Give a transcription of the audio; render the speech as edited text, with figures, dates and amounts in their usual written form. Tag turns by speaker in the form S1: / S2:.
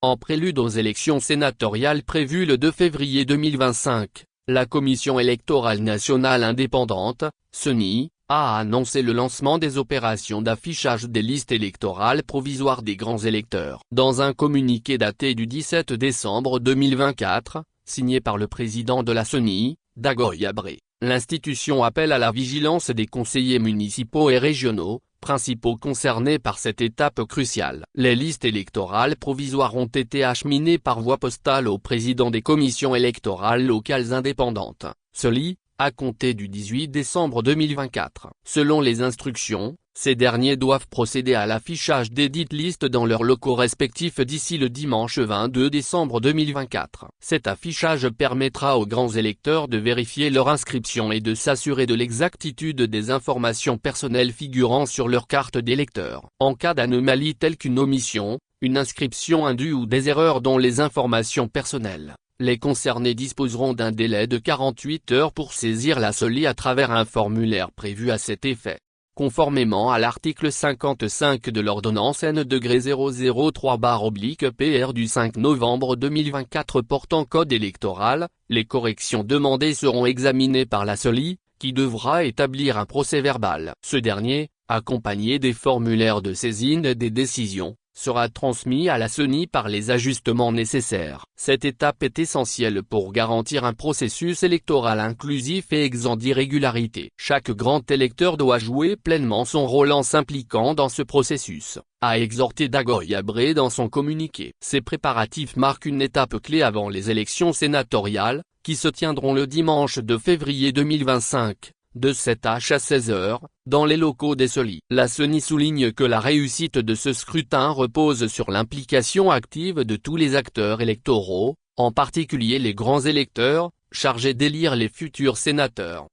S1: En prélude aux élections sénatoriales prévues le 2 février 2025, la Commission électorale nationale indépendante, CENI, a annoncé le lancement des opérations d'affichage des listes électorales provisoires des grands électeurs. Dans un communiqué daté du 17 décembre 2024, signé par le président de la CENI, Dagoy Abré, l'institution appelle à la vigilance des conseillers municipaux et régionaux, principaux concernés par cette étape cruciale. Les listes électorales provisoires ont été acheminées par voie postale au président des commissions électorales locales indépendantes, CELI, à compter du 18 décembre 2024. Selon les instructions, ces derniers doivent procéder à l'affichage des dites listes dans leurs locaux respectifs d'ici le dimanche 22 décembre 2024. Cet affichage permettra aux grands électeurs de vérifier leur inscription et de s'assurer de l'exactitude des informations personnelles figurant sur leur carte d'électeur. En cas d'anomalie telle qu'une omission, une inscription indue ou des erreurs dans les informations personnelles, les concernés disposeront d'un délai de 48 heures pour saisir la CELI à travers un formulaire prévu à cet effet. Conformément à l'article 55 de l'ordonnance N-003/PR du 5 novembre 2024 portant code électoral, les corrections demandées seront examinées par la CELI, qui devra établir un procès-verbal. Ce dernier, accompagné des formulaires de saisine des décisions, sera transmis à la CENI par les ajustements nécessaires. Cette étape est essentielle pour garantir un processus électoral inclusif et exempt d'irrégularité. Chaque grand électeur doit jouer pleinement son rôle en s'impliquant dans ce processus, a exhorté Dagoy Abré dans son communiqué. Ces préparatifs marquent une étape clé avant les élections sénatoriales, qui se tiendront le dimanche 2 février 2025. De 7h à 16h, dans les locaux des CELI. La CENI souligne que la réussite de ce scrutin repose sur l'implication active de tous les acteurs électoraux, en particulier les grands électeurs, chargés d'élire les futurs sénateurs.